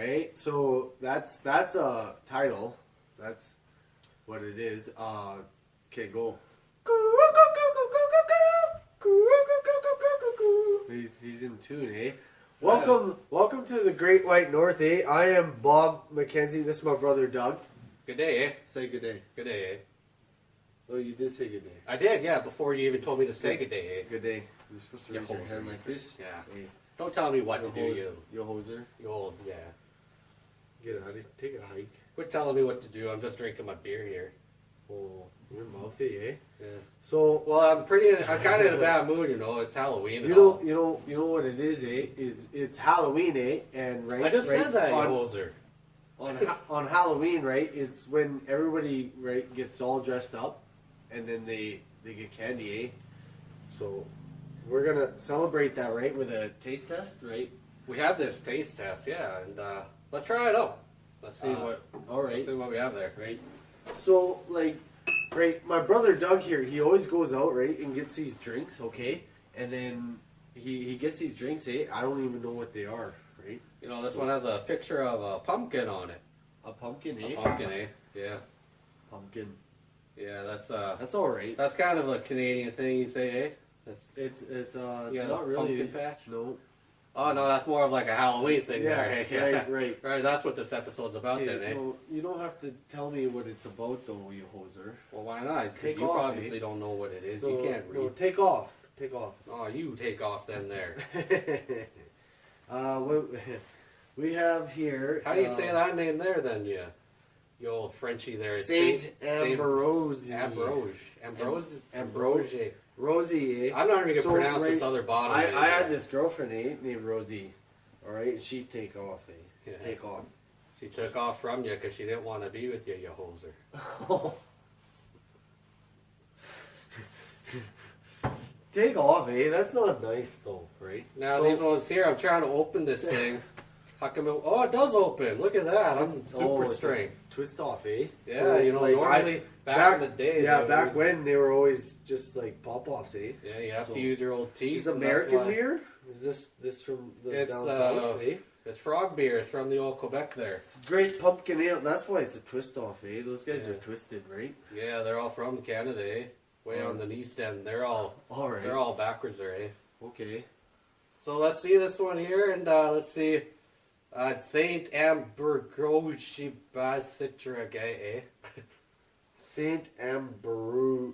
right? So that's a title. That's what it is. Okay, go. He's in tune, eh? Welcome to the Great White North, eh? I am Bob McKenzie. This is my brother Doug. Good day, eh? Say good day. Good day, eh? Oh, you did say good day. I did, yeah, before you even told me to say good day, eh? Good day. You're supposed to raise your hoser, hand like this. Yeah. Hey, Don't tell me what to do, you hoser. you old, yeah. Get out of here. Take a hike. Quit telling me what to do. I'm just drinking my beer here. Oh, you're mouthy, eh? Yeah. So, Well, I'm kind of in a bad mood, you know. It's Halloween. you know what it is, eh? It's Halloween, eh? And right. I just said that, you on, hoser. on Halloween, right? It's when everybody gets all dressed up, and then they get candy, eh? So we're gonna celebrate that, right, with a taste test, right? We have this taste test, yeah, and let's try it out. Let's see All right. Let's see what we have there. Right. So, like, right, my brother Doug here, he always goes out, right, and gets these drinks, okay? And then he gets these drinks, eh? I don't even know what they are, right? You know, this one has a picture of a pumpkin on it. A pumpkin, eh? A pumpkin, eh? Yeah. Pumpkin. Yeah, that's all right. That's kind of a Canadian thing, you say, eh? It's You got not a really. pumpkin patch? No. Oh no, that's more of like a Halloween thing there. Yeah, right. Right, that's what this episode's about Okay, then, eh? well, you don't have to tell me what it's about, though, you hoser. Well, why not? Because Take you off, obviously don't know what it is. So, You can't read. No, take off. Take off. Oh, you take off then there. We have here. How do you say that name there then, you old Frenchie there? It's Saint Ambroise. Ambroise. Rosie, eh? I'm not even going to pronounce this right, other bottom. I had this girlfriend, eh, named Rosie. All right, and she'd take off, eh? Yeah. Take off. She took off from you because she didn't want to be with you, you hoser. Take off, eh? That's not nice, though, right? Now, So- these ones here, I'm trying to open this thing. How come it... Oh, it does open. Look at that. I'm super it's a strength. Twist off, eh? Yeah, So, you know, like, normally back in the day... Yeah, they back always- when they were always just like pop-offs, eh? Yeah, you have So- to use your old teeth. Is and that's American why- beer? Is this from the It's, down south, eh? It's frog beer. It's from the old Quebec there. Great pumpkin ale. That's why it's a twist off, eh? Those guys Yeah. are twisted, right? Yeah, they're all from Canada, eh? Way on the east end. They're all right. They're all backwards there, eh? Okay. So let's see this one here, and let's see. Saint Ambroise Citra guy, eh? Saint Ambroise.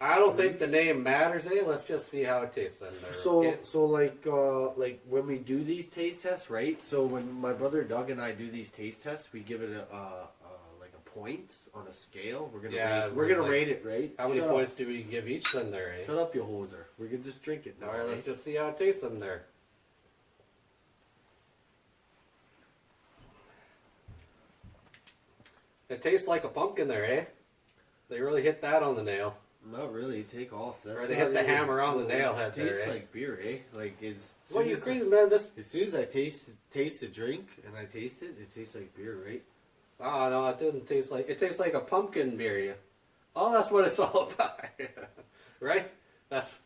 I don't think the name matters, eh? Let's just see how it tastes then. There, okay? So like when we do these taste tests, right? So when my brother Doug and I do these taste tests, we give it like a points on a scale. We're gonna rate it, right? How many points do we give each then there, eh? Shut up, you hoser. We're gonna just drink it now. All right, let's eh? just see how it tastes in there. It tastes like a pumpkin there, eh? They really hit that on the nail. Not really. Take off. That's Or they not hit the really- hammer on the nail head It there, tastes eh? like beer, eh? Like it's. What are you crazy, man? This... As soon as I taste the drink and I taste it, it tastes like beer, right? Oh, no, it doesn't taste like... It tastes like a pumpkin beer, yeah. Oh, that's what it's all about. Right? That's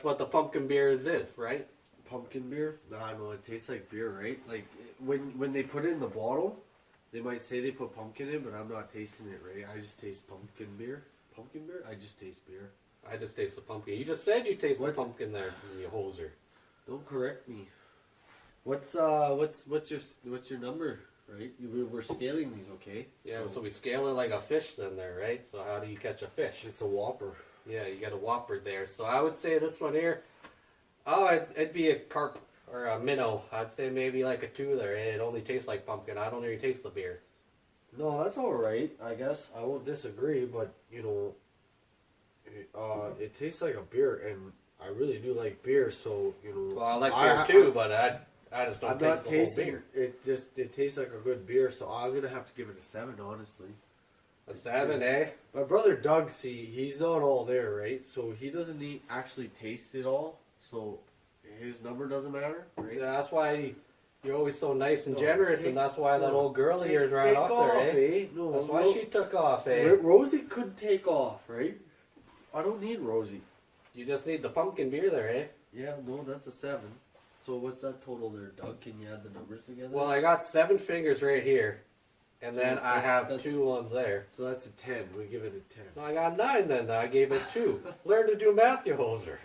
what the pumpkin beer is, right? Pumpkin beer? No, it tastes like beer, right? Like when they put it in the bottle, they might say they put pumpkin in, but I'm not tasting it, right? I just taste pumpkin beer. Pumpkin beer? I just taste beer. I just taste the pumpkin. You just said you taste the pumpkin there, you hoser. Don't correct me. What's your number? Right? We're scaling these, okay? Yeah, so we scale it like a fish then there, right? So how do you catch a fish? It's a Whopper. Yeah, you got a Whopper there. So I would say this one here, it'd be a carp or a minnow. I'd say maybe like a 2 there. It only tastes like pumpkin. I don't even taste the beer. No, that's all right. I guess I won't disagree, but you know, it tastes like a beer, and I really do like beer. So you know, Well, I like beer too, but I just don't I'm taste not the tasting whole beer. it tastes like a good beer. So I'm gonna have to give it a 7, honestly. A 7, eh? My brother Doug, see, he's not all there, right? So he doesn't actually taste it all. So his number doesn't matter, right? Yeah, that's why you're always so nice and generous, and that's why that old girl of yours ran take off there, eh? eh? No, That's why no. she took off, eh? Rosie could take off, right? I don't need Rosie. You just need the pumpkin beer there, eh? Yeah, no, that's a 7. So what's that total there, Doug? Can you add the numbers together? Well, I got 7 fingers right here, and So then I have that's- 2 ones there. So that's a 10. We give it a 10. No, I got 9 then. I gave it 2. Learn to do math, you hoser.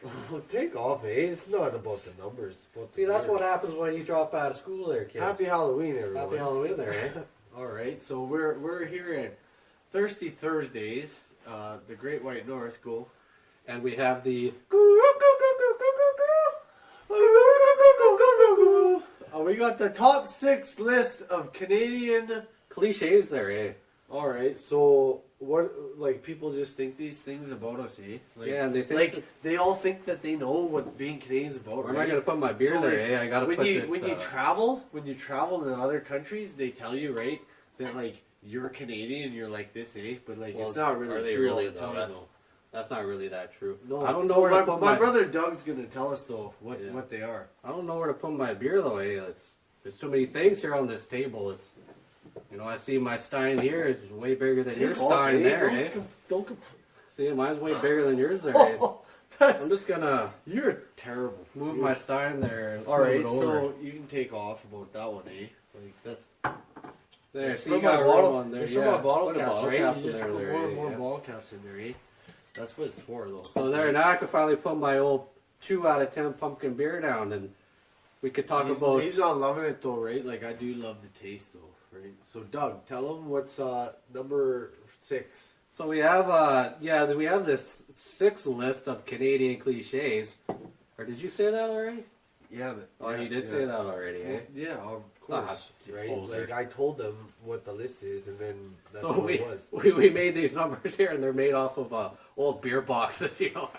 Take off, eh? It's not about the numbers. It's about the See, that's what numbers. happens when you drop out of school there, kids. Happy Halloween, everyone. Happy Halloween there, eh? All right, so we're here at Thirsty Thursdays, the Great White North. Go. And we have the... We got the top 6 list of Canadian. cliches there, eh? All right, so what? Like people just think these things about us, eh? Like, Yeah, and they think like that- they all think that they know what being Canadian's about. Where am right? I going to put my beer So, there, like, eh? I got to when put you it... when you travel in other countries, they tell you right that like you're Canadian, you're like this, eh? But like Well, it's not are really they true really, all the though? time, That's- though. That's not really that true. No, I don't know so where to put my brother Doug's gonna tell us though what they are. I don't know where to put my beer though, eh? There's too many things here on this table. It's... You know, I see my stein here is way bigger than your Take off, stein eh? there, Don't eh? Don't See, mine's way bigger than yours there, eh? that's, I'm just gonna you're terrible. move my stein there and All smooth right, it over. so you can take off about that one, eh? Like that's There, it's so you from my got bottle. room on there. It's Yeah. from my bottle Put a caps, bottle right? cap You in just there, put there, more eh? and more Yeah. bottle caps in there, eh? That's what it's for, though. So there, now I can finally put my old 2 out of 10 pumpkin beer down, and we could talk about... He's not loving it though, right? Like I do love the taste though, right? So Doug, tell him what's number 6. So we have, we have this 6 list of Canadian cliches. Or did you say that already? Yeah, but Oh, you did say that already, eh? Yeah, of course, right? poser. Like I told them what the list is, and then that's So what it was. we made these numbers here, and they're made off of old beer boxes, you know.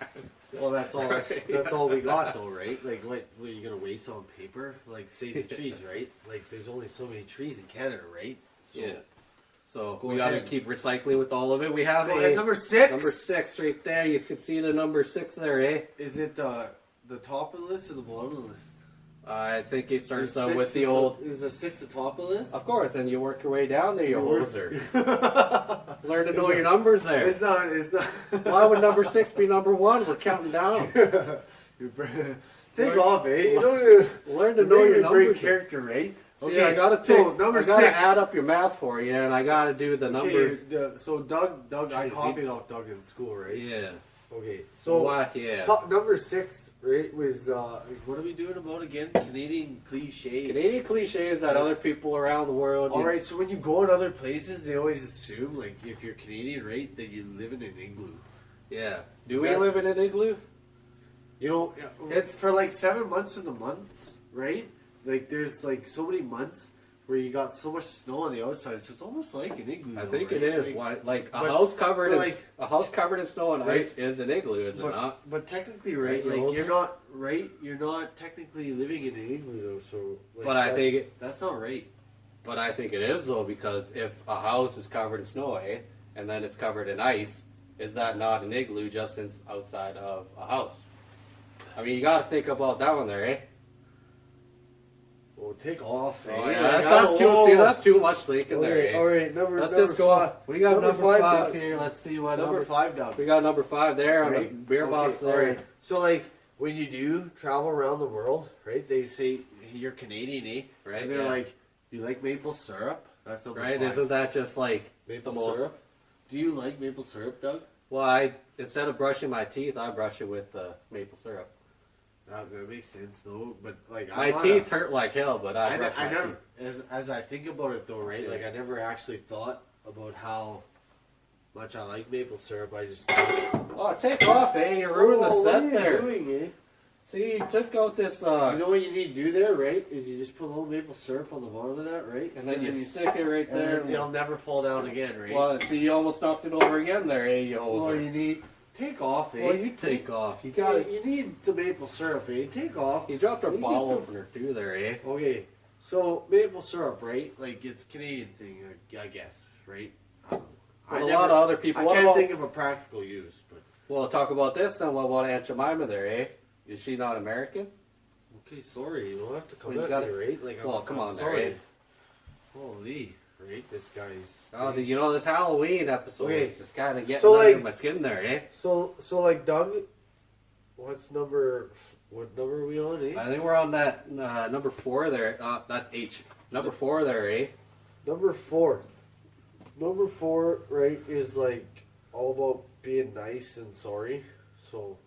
Well, that's all. That's all we got, though, right? Like, what are you gonna waste on paper? Like, say the trees, right? Like, there's only so many trees in Canada, right? So, Yeah. So Go we got to ahead. keep recycling with all of it. We have Go ahead, number 6. number 6 right there. You can see the number 6 there, eh? Is it the top of the list or the bottom of the list? I think it starts Is out 6 with the is old. Is the 6 the top of the list? Of course, and you work your way down there, you work- hoser. Learn to know your numbers there. It's not. It's not. Why would number 6 be number 1? We're counting down. Take off, eh? You don't Learn to know your great numbers. character, right? See, I gotta so number I gotta 6. add up your math for you, and I gotta do the numbers. Okay, so Doug, I Jeez, copied off Doug in school, right? Yeah. Okay, so What? Yeah. number 6, right, was what are we doing about again? Canadian cliches. Canadian cliches that other people around the world. All right, so when you go in other places, they always assume, like, if you're Canadian, right, that you live in an igloo. Yeah. Do Is we that- live in an igloo? You know, it's for like 7 months of the months, right? Like, there's like so many months where you got so much snow on the outside, so it's almost like an igloo. I though, think right? it is. Like, Why, like a but- house covered but in like- a house covered in snow and Right. ice is an igloo, is it not? but technically, right? Right, Like you're you're not technically living in an igloo though. So, like, But I that's- think that's not right. But I think it is though, because if a house is covered in snow, and then it's covered in ice, is that not an igloo just since outside of a house? I mean, you got to think about that one there, eh? Well, take off. Oh, eh? yeah, Like, that's too. whoa. See, that's too much thinking there. Okay, Eh? all right. Let's number just go. 5. We got number 5 Doug. here. Let's see what Number 5, Doug. We got number 5 there on the Right? beer box Okay, there. all right. So, like, when you do travel around the world, right? They say you're Canadian, eh? Right, And they're yeah. like, "You like maple syrup?" That's number Right? 5. Isn't that just like Maple the most? syrup? Do you like maple syrup, Doug? Well, instead of brushing my teeth, I brush it with maple syrup. That makes sense, though. But like, My I'm not teeth hurt like hell, but I I brush my never, teeth. as I think about it, though, right? Yeah. Like, I never actually thought about how much I like maple syrup. I just Oh, take off, eh? You ruined the Oh, set what are you there. doing, eh? See, you took out this, You know what you need to do there, right? Is you just put a little maple syrup on the bottom of that, right? and then you stick it right and there. then it'll never fall down again, right? Well, see, you almost knocked it over again there, eh, you Well, hoser. you need take off, eh? Well, you take off. You got got it. You need the maple syrup, eh? Take off. You dropped our You bottle need to- opener too there, eh? Okay, so maple syrup, right? Like it's Canadian thing, I guess, right? I don't know. But a lot of other people. I what can't about, think of a practical use, but well, talk about this then. What about Aunt Jemima there, eh? Is she not American? okay, sorry, you don't have to come Well, you at gotta- me, right? Like, well, come on there, sorry. eh? Holy, right? This guy's. Oh, you know, this Halloween episode Okay. is just kind of getting So, under like- my skin there, eh? So like Doug, What number are we on, eh? I think we're on that number 4 there. That's H. Number 4 there, eh? Number 4. Number 4, right, is like all about being nice and sorry. So,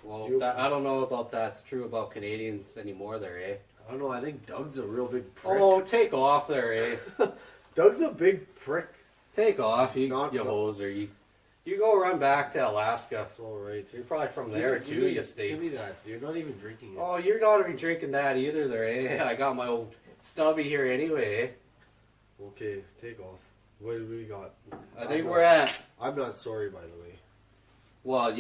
Well, I don't know about that's true about Canadians anymore there, eh? I don't know. I think Doug's a real big prick. Oh, take off there, eh? Doug's a big prick. Take off, you Not- hoser. You go run back to Alaska. It's all right. You're probably from there too, you states. Give me that. You're not even drinking it. Oh, you're not even drinking that either there, eh? I got my old stubby here anyway, eh? Okay, take off. What do we got? I think we're at, I'm not sorry, by the way. well,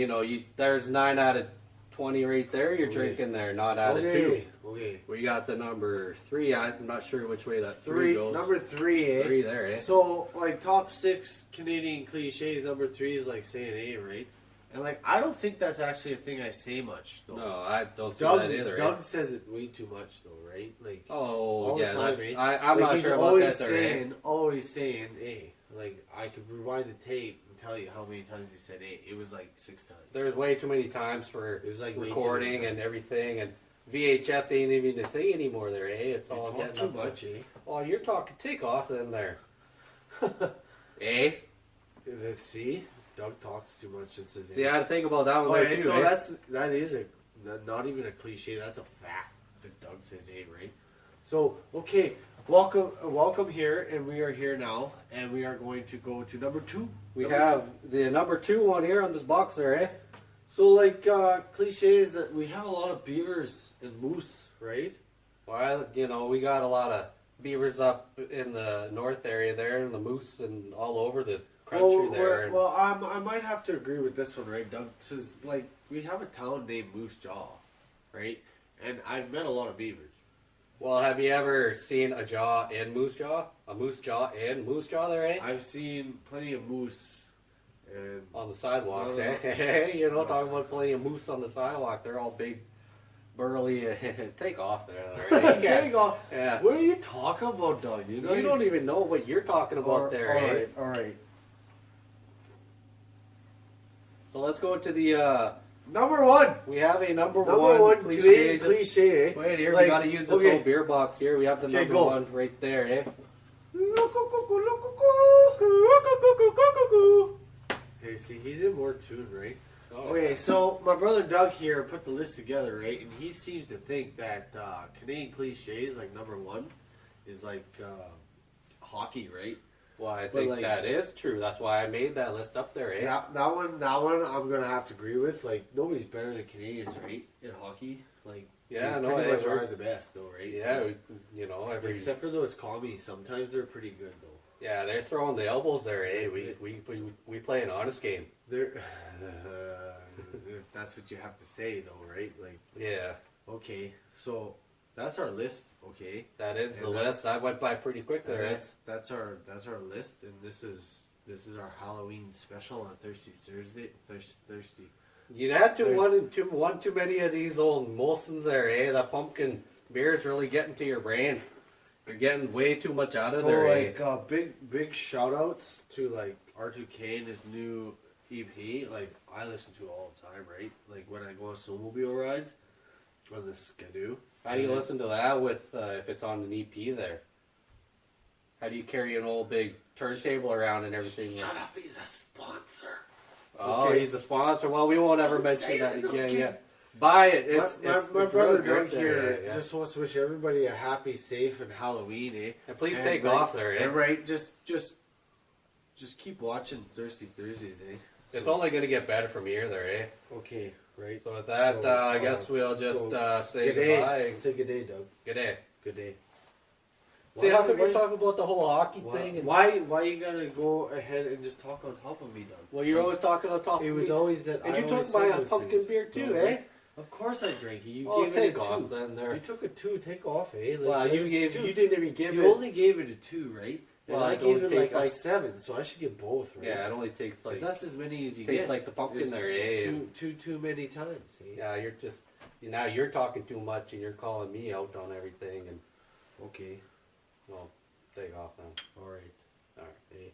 there's 9 out of 20 right there you're Okay. drinking there, not out of 2. Okay. We got the number 3. I'm not sure which way that 3 Three. goes. Number 3, eh? 3 there, eh? So, like, top 6 Canadian cliches, number 3 is like saying A, right? And, like, I don't think that's actually a thing I say much, though. No, I don't see Doug, that either. Doug says it way too much, though, right? Like, Oh, all yeah, the time, that's, eh? I'm Like, not he's sure about always that there, eh? always saying A. Like, I could rewind the tape and tell you how many times he said A. It was like 6 times. There's way too many times for It's like way too recording many and times. everything, and VHS ain't even a thing anymore there, eh? It's You all talk getting too up there. much, eh? Oh, you're talking take off then there. Eh? See? Doug talks too much and says A. See, I had to think about that one there Okay, too, so eh? that is not even a cliche. That's a fact that Doug says A, right? So okay, welcome here, and we are here now, and we are going to go to number 2. We have the number 2 one here on this box there, eh? So like cliches that we have a lot of beavers and moose, right? Well, we got a lot of beavers up in the north area there, and the moose and all over the country there. and- Well, I might have to agree with this one, right, Doug? Because like we have a town named Moose Jaw, right? And I've met a lot of beavers. Well, have you ever seen a jaw in moose jaw? A moose jaw in moose jaw there, eh? I've seen plenty of moose, and On the sidewalks, No, no, eh? Hey, talking about plenty of moose on the sidewalk. They're all big, burly. Take off there. Right? there you go. Yeah. What are you talking about, Doug? You don't even know what you're talking about there, eh? All right. So let's go to the. Number 1. We have a number Number 1 cliche. Canadian Just- cliche. Eh? Wait here, Like, we gotta use this okay. whole beer box here. We have the Okay, number go. 1 right there, eh? Hey, see, he's in more tune, right? Oh, Okay, so my brother Doug here put the list together, right? And he seems to think that Canadian cliches, like number 1, is like hockey, right? Well, I But, think like- that is true. That's why I made that list up there, eh? That one, I'm gonna have to agree with. Like nobody's better than Canadians, right? In hockey, like Yeah, we no, pretty yeah, much we're- are the best, though, right? Yeah, every Except for those commies, sometimes they're pretty good though. yeah, they're throwing the elbows there, eh? We play an honest game. They're if that's what you have to say, though, right? Like, Yeah, okay, so that's our list. Okay, that is And the that's- list. I went by pretty quick and there. Eh? that's our list, and this is our Halloween special on Thirsty Thursday. Thirsty. You had one too many of these old Molsons there, eh? That pumpkin beer is really getting to your brain. You're getting way too much out of So there, eh? like big shout outs to like R2K and his new EP. Like I listen to it all the time, right? Like when I go on snowmobile rides on the Skidoo. How do you listen to that with if it's on an EP there? How do you carry an old big turntable around and everything? Shut up, he's a sponsor. Oh, Okay. he's a sponsor. Well, we won't ever Don't mention say that. it, Yeah, okay. yeah. Buy it. My It's brother really Doug great there, here yeah. just wants to wish everybody a happy, safe, and Halloween, eh? And please And take right- off there, eh? And right, just keep watching Thirsty Thursdays, eh? It's So- only going to get better from here there, eh? okay, right. So with that, So, I guess we'll just say good day. goodbye. Say good day, Doug. Good day. Good day. See, how come Why- you're talking about the whole hockey Why, thing? And, why you gotta go ahead and just talk on top of me, Doug? well, you're always talking on top It of was me. always that. And I you always took my say those pumpkin things. beer too, No, eh? Of course I drank it. You Oh, gave take it a off 2. then there. You took a 2. Take off, eh? Like, Well, it you was gave. 2. You didn't even give You it. only gave it a 2, right? And Well, I it gave only it like tastes a like- 7, so I should get both, right? Yeah, it only takes like. That's as many as you tastes get. like the pumpkin It's there, eh? Too many times. Eh? Yeah, you're just. Now you're talking too much and you're calling me out on everything and. Okay. Well, take off now. All right. All right. Eh.